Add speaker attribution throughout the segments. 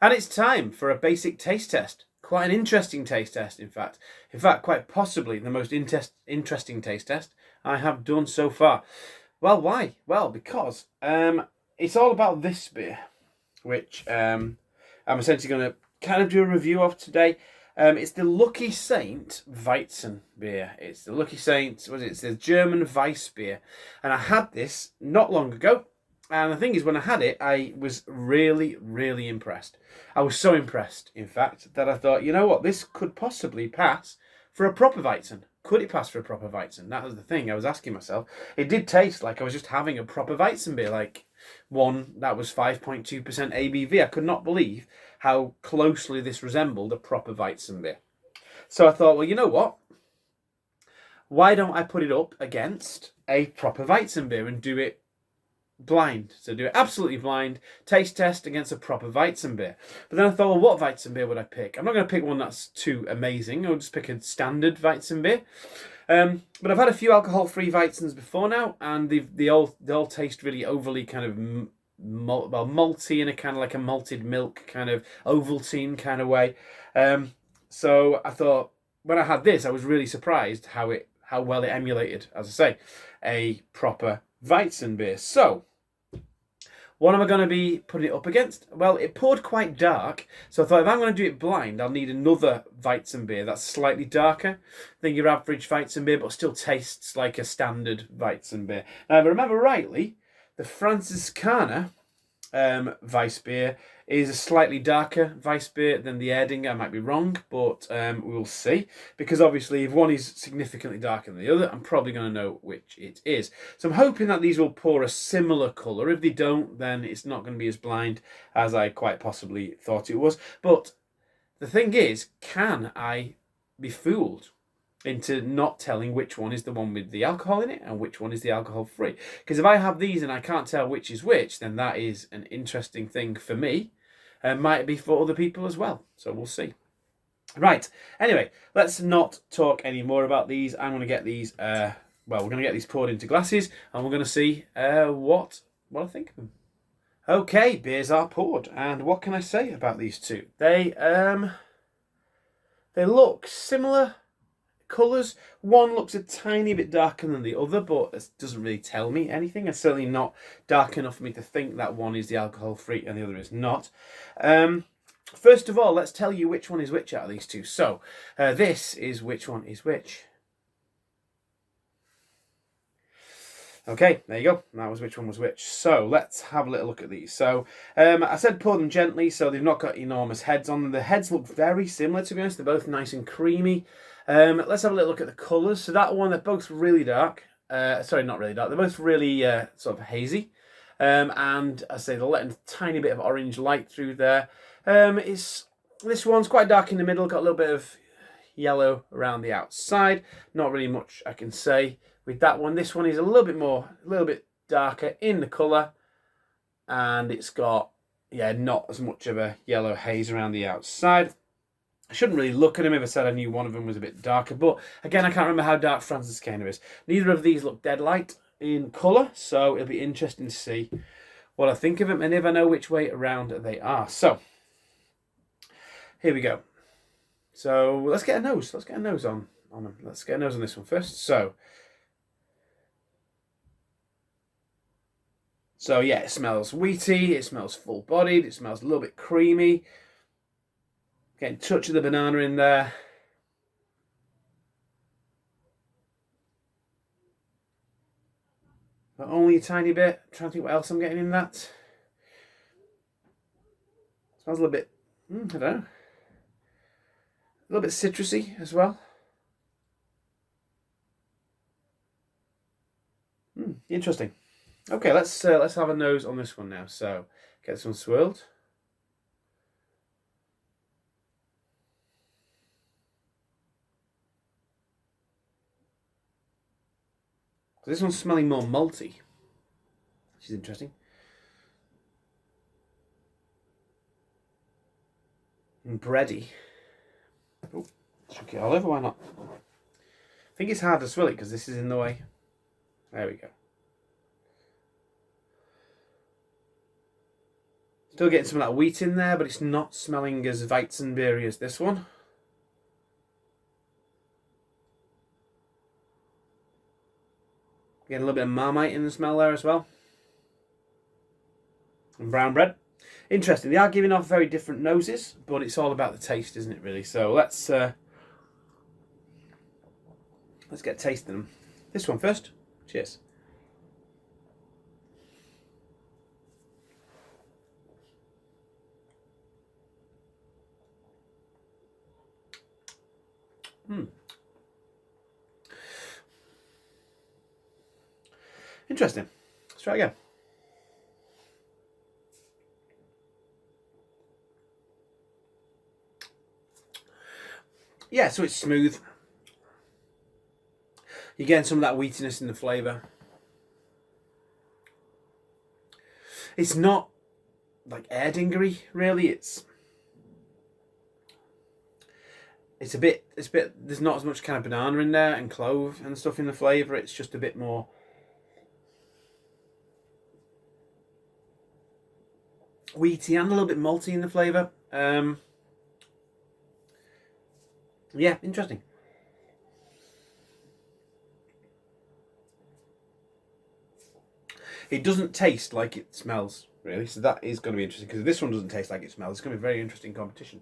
Speaker 1: And it's time for a basic taste test. Quite an interesting taste test, in fact. In fact, quite possibly the most interesting taste test I have done so far. Well, why? Well, because it's all about this beer, which I'm essentially going to kind of do a review of today. It's the Lucky Saint Weizen beer. It's the Lucky Saint, it's the German Weiss beer. And I had this not long ago. And the thing is, when I had it, I was really, really impressed. I was so impressed, in fact, that I thought, you know what, this could possibly pass for a proper Weizen. Could it pass for a proper Weizen? That was the thing I was asking myself. It did taste like I was just having a proper Weizen beer, like one that was 5.2% ABV. I could not believe how closely this resembled a proper Weizen beer. So I thought, well, you know what? Why don't I put it up against a proper Weizen beer and do it blind? So do it absolutely blind, taste test against a proper Weizen beer. But then I thought, well, what Weizen beer would I pick? I'm not going to pick one that's too amazing. I'll just pick a standard Weizen beer. But I've had a few alcohol-free Weizens before now, and they all taste really overly kind of malty in a kind of like a malted milk kind of Ovaltine kind of way. So I thought when I had this, I was really surprised how well it emulated, as I say, a proper Weizen beer. So what am I going to be putting it up against? Well, it poured quite dark, so I thought if I'm going to do it blind, I'll need another Weizen beer that's slightly darker than your average Weizen beer, but still tastes like a standard Weizen beer. Now, if I remember rightly, the Franziskaner Weiss beer is a slightly darker Weiss beer than the Erdinger. I might be wrong, but we'll see. Because obviously, if one is significantly darker than the other, I'm probably going to know which it is. So I'm hoping that these will pour a similar colour. If they don't, then it's not going to be as blind as I quite possibly thought it was. But the thing is, can I be fooled into not telling which one is the one with the alcohol in it and which one is the alcohol free? Because if I have these and I can't tell which is which, then that is an interesting thing for me, and might be for other people as well. So we'll see. Right, anyway, let's not talk any more about these. I'm going to get these, we're going to get these poured into glasses, and we're going to see what I think of them. Okay, beers are poured, and what can I say about these two? They look similar colours. One looks a tiny bit darker than the other, but it doesn't really tell me anything. It's certainly not dark enough for me to think that one is the alcohol free and the other is not. First of all, let's tell you which one is which out of these two. So this is which one is which. Okay, there you go. That was which one was which. So let's have a little look at these. So I said pour them gently, so they've not got enormous heads on them. The heads look very similar, to be honest. They're both nice and creamy. Let's have a little look at the colours. So that one, they're both really dark. Sorry, not really dark. They're both really sort of hazy. And I say they're letting a tiny bit of orange light through there. This one's quite dark in the middle, got a little bit of yellow around the outside. Not really much I can say with that one. This one is a little bit darker in the colour, and it's got, not as much of a yellow haze around the outside. I shouldn't really look at them if I said I knew one of them was a bit darker, but again, I can't remember how dark Franziskaner is. Neither of these look dead light in colour, so it'll be interesting to see what I think of them and if I know which way around they are. So, here we go. So, let's get a nose. Let's get a nose on them. Let's get a nose on this one first. So yeah, it smells wheaty, it smells full-bodied, it smells a little bit creamy. Getting a touch of the banana in there. But only a tiny bit. I'm trying to think what else I'm getting in that. Smells a little bit, I don't know. A little bit citrusy as well. Interesting. Okay, let's have a nose on this one now. So, get this one swirled. So this one's smelling more malty, which is interesting. And bready. Oh, chuck it all over, why not? I think it's hard to swill it because this is in the way. There we go. Still getting some of that wheat in there, but it's not smelling as Weizenbeery as this one. Getting a little bit of Marmite in the smell there as well. And brown bread. Interesting. They are giving off very different noses, but it's all about the taste, isn't it, really? So let's get tasting them. This one first. Cheers. Interesting. Let's try again. Yeah, so it's smooth. You're getting some of that wheatiness in the flavour. It's not like Erdingery, really. It's a bit. There's not as much kind of banana in there and clove and stuff in the flavour. It's just a bit more wheaty and a little bit malty in the flavour. Yeah, interesting. It doesn't taste like it smells, really. So that is going to be interesting, because if this one doesn't taste like it smells, it's going to be a very interesting competition.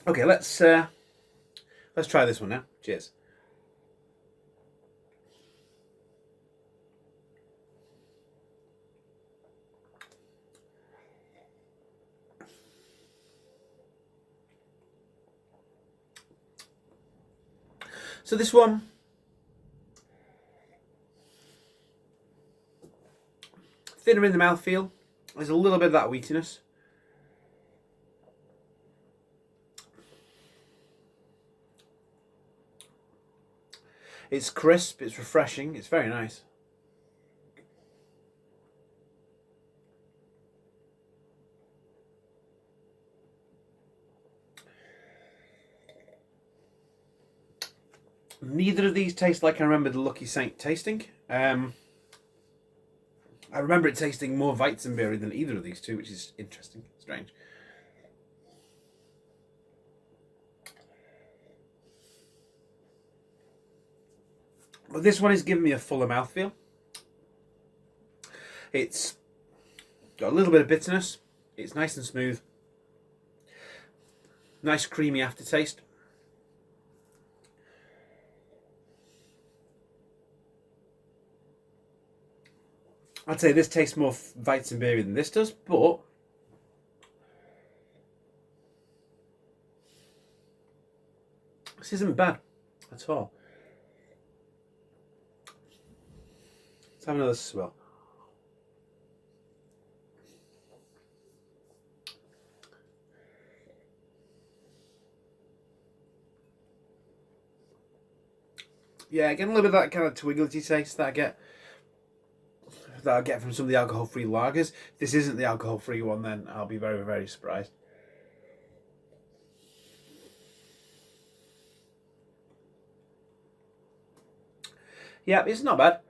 Speaker 1: Okay, let's try this one now. Cheers. So this one, thinner in the mouthfeel. There's a little bit of that wheatiness. It's crisp, it's refreshing, it's very nice. Neither of these taste like I remember the Lucky Saint tasting. I remember it tasting more Weizenbeery than either of these two, which is interesting, strange. But this one is giving me a fuller mouthfeel. It's got a little bit of bitterness. It's nice and smooth. Nice creamy aftertaste. I'd say this tastes more Weizenbeery than this does, but this isn't bad at all. Let's have another swirl. Yeah, getting a little bit of that kind of twigglety taste that I get from some of the alcohol-free lagers. If this isn't the alcohol-free one, then I'll be very, very surprised. Yeah, it's not bad.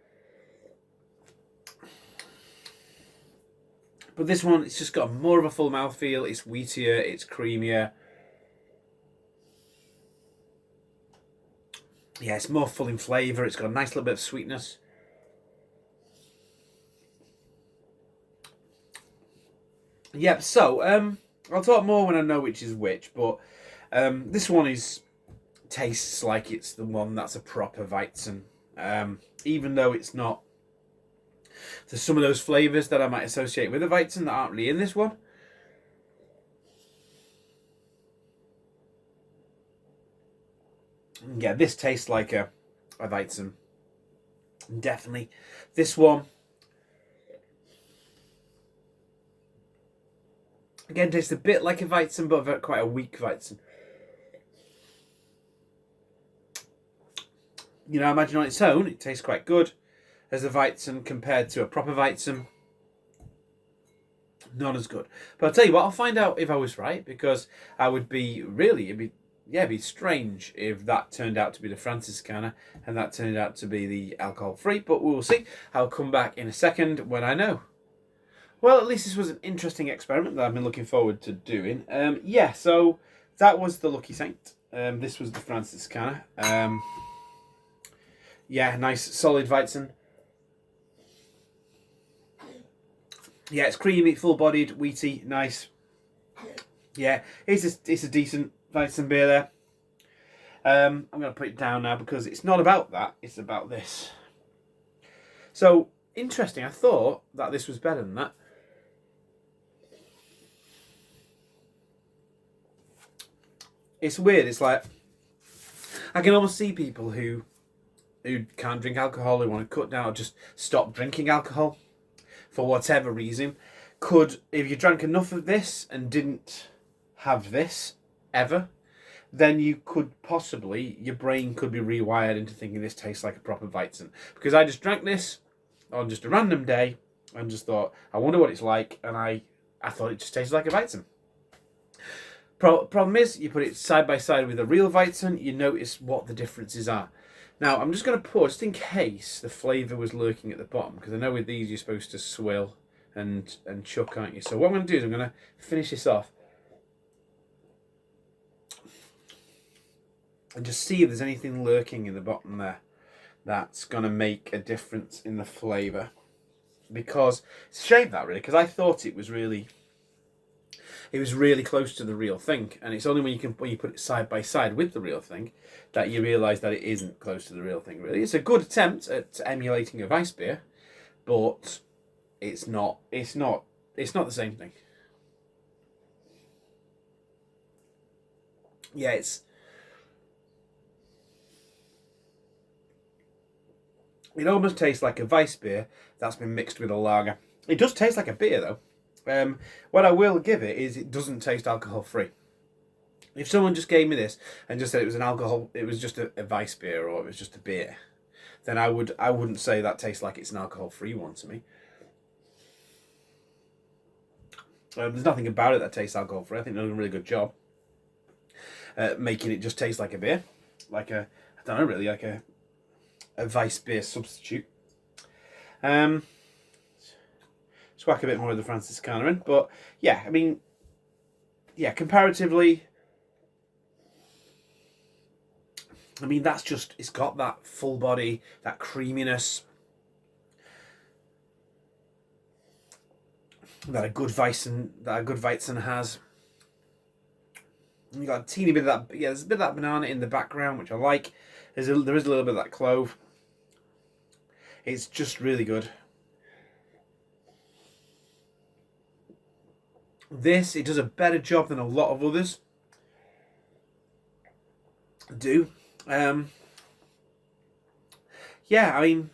Speaker 1: But this one, it's just got more of a full mouthfeel. It's wheatier, it's creamier. Yeah, it's more full in flavour. It's got a nice little bit of sweetness. Yep, so I'll talk more when I know which is which, but this one tastes like it's the one that's a proper Weizen. Even though it's not, there's some of those flavours that I might associate with a Weizen that aren't really in this one. Yeah, this tastes like a Weizen. Definitely. This one, again, tastes a bit like a Weizen, but quite a weak Weizen. You know, I imagine on its own, it tastes quite good as a Weizen compared to a proper Weizen. Not as good. But I'll tell you what, I'll find out if I was right, because I would be really, it'd be strange if that turned out to be the Franziskaner and that turned out to be the alcohol-free, but we'll see. I'll come back in a second when I know. Well, at least this was an interesting experiment that I've been looking forward to doing. Yeah, so that was the Lucky Saint. This was the Franziskaner. Yeah, nice solid Weizen. Yeah, it's creamy, full-bodied, wheaty, nice. Yeah, it's a decent Weizen beer there. I'm going to put it down now because it's not about that, it's about this. So, interesting, I thought that this was better than that. It's weird, it's like, I can almost see people who can't drink alcohol, who want to cut down or just stop drinking alcohol for whatever reason, could, if you drank enough of this and didn't have this ever, then you could possibly, your brain could be rewired into thinking this tastes like a proper Weizen. Because I just drank this on just a random day and just thought, I wonder what it's like, and I thought it just tasted like a Weizen. Problem is, you put it side by side with a real Weizen, you notice what the differences are. Now, I'm just going to pour, just in case the flavour was lurking at the bottom, because I know with these you're supposed to swill and chuck, aren't you? So what I'm going to do is I'm going to finish this off and just see if there's anything lurking in the bottom there that's going to make a difference in the flavour. Because it's a shame that, really, because I thought it was really close to the real thing, and it's only when you put it side by side with the real thing that you realise that it isn't close to the real thing. Really, it's a good attempt at emulating a Weiss beer, but it's not the same thing. Yeah, it almost tastes like a Weiss beer that's been mixed with a lager. It does taste like a beer though. What I will give it is it doesn't taste alcohol free. If someone just gave me this and just said it was just a Weiss beer or it was just a beer, then I wouldn't say that tastes like it's an alcohol free one to me. There's nothing about it that tastes alcohol free. I think they're doing a really good job making it just taste like a beer, like a Weiss beer substitute. Whack a bit more of the Franziskaner in, but yeah, I mean, yeah, comparatively, I mean, that's just, it's got that full body, that creaminess that a good Weizen has. And you got a teeny bit of that, yeah, there's a bit of that banana in the background, which I like. There is a little bit of that clove. It's just really good. It does a better job than a lot of others do. Yeah, I mean,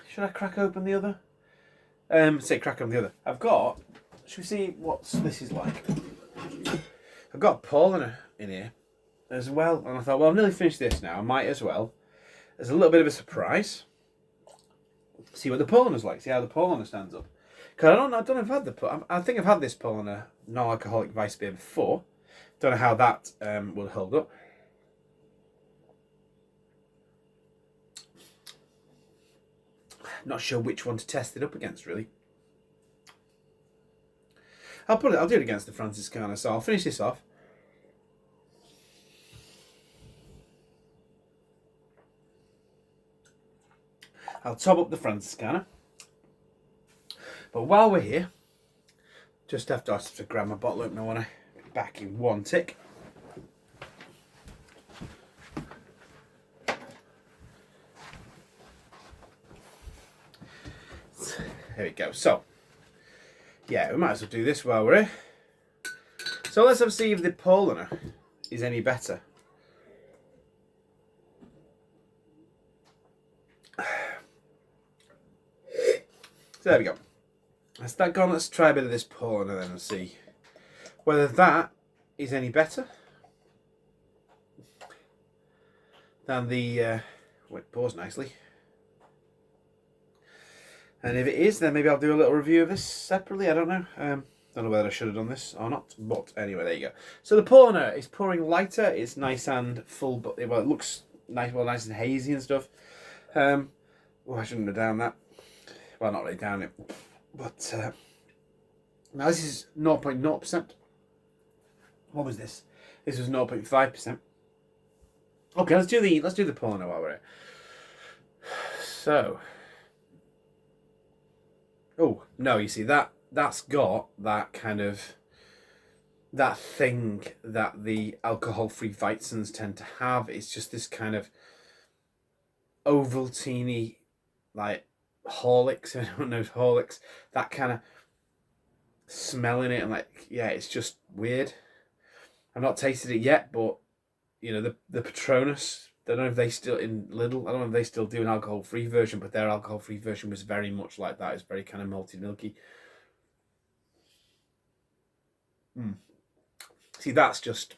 Speaker 1: should I crack open the other? Crack open the other. Should we see what this is like? I've got Paulaner in here as well, and I thought, well, I've nearly finished this now. I might as well. There's a little bit of a surprise. See what the Paulaner's like. See how the Paulaner stands up. Because I don't know if I've had I think I've had this Paulaner non-alcoholic Weiss beer before. Don't know how that will hold up. Not sure which one to test it up against, really. I'll do it against the Franziskaner, so I'll finish this off. I'll top up the Franziskaner. But while we're here, I have to grab my bottle opener when I get back in one tick. There we go. So, yeah, we might as well do this while we're here. So let's have a see if the Paulaner is any better. So there we go. That's that gone. Let's try a bit of this Paulaner then and see whether that is any better than the. It pours nicely. And if it is, then maybe I'll do a little review of this separately. I don't know. Don't know whether I should have done this or not. But anyway, there you go. So the Paulaner is pouring lighter. It's nice and full, but well, it looks nice, nice and hazy and stuff. Oh, I shouldn't have down that. Well, not really down it, but Now this is 0.0%. What was this? This was 0.5%. Okay, let's do the Paulaner while we're at it. So, oh no, you see that's got that kind of that thing that the alcohol-free Weizens tend to have. It's just this kind of Ovaltine, like Horlicks. If anyone knows Horlicks, that kind of smell in it, and like, yeah, it's just weird. I've not tasted it yet, but you know, the Patronus, I don't know if they still, in Lidl, I don't know if they still do an alcohol-free version, but their alcohol-free version was very much like that. It's very kind of malty, milky. See, that's just...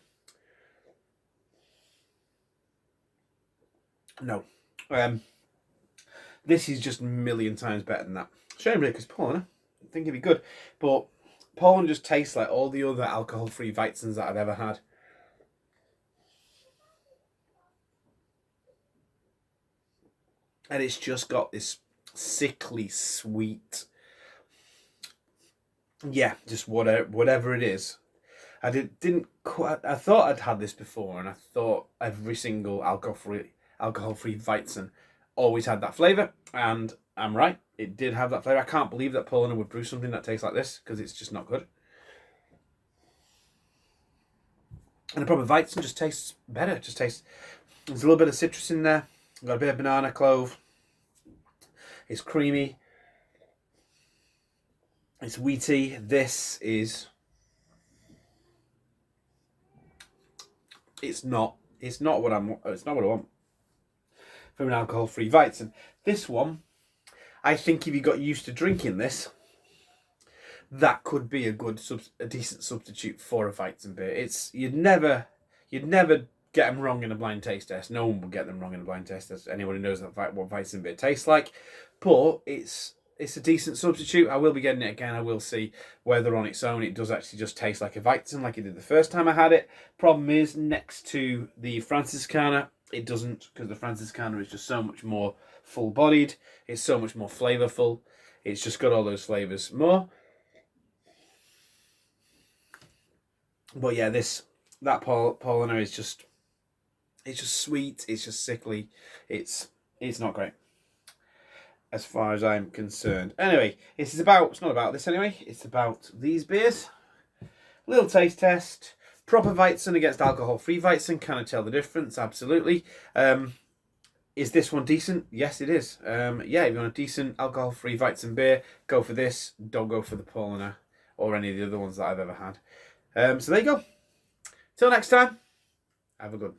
Speaker 1: No. This is just a million times better than that. Shame really, because Paulaner, I think it'd be good. But Paulaner just tastes like all the other alcohol-free Weizens that I've ever had. And it's just got this sickly sweet, yeah, just whatever it is. I didn't quite. I thought I'd had this before, and I thought every single alcohol-free Weizen always had that flavour, and I'm right. It did have that flavour. I can't believe that Paulaner would brew something that tastes like this, because it's just not good. And the proper Weizen just tastes better. It just tastes. There's a little bit of citrus in there. Got a bit of banana, clove. It's creamy. It's wheaty. This is... It's not what I want from an alcohol-free Weizen. This one, I think if you got used to drinking this, that could be a decent substitute for a Weizen beer. You'd never get them wrong in a blind taste test. No one will get them wrong in a blind taste test. Anyone who knows what Weizen beer tastes like, but it's a decent substitute. I will be getting it again. I will see whether on its own it does actually just taste like a Weizen, like it did the first time I had it. Problem is, next to the Franziskaner, it doesn't, because the Franziskaner is just so much more full-bodied. It's so much more flavourful. It's just got all those flavours more. But yeah, that Paulaner is just... It's just sweet. It's just sickly. It's not great, as far as I'm concerned. Anyway, it's not about this anyway. It's about these beers. Little taste test. Proper Weizen against alcohol-free Weizen. Can I tell the difference? Absolutely. Is this one decent? Yes, it is. Yeah, if you want a decent alcohol-free Weizen beer, go for this. Don't go for the Paulaner or any of the other ones that I've ever had. So there you go. Till next time, have a good one.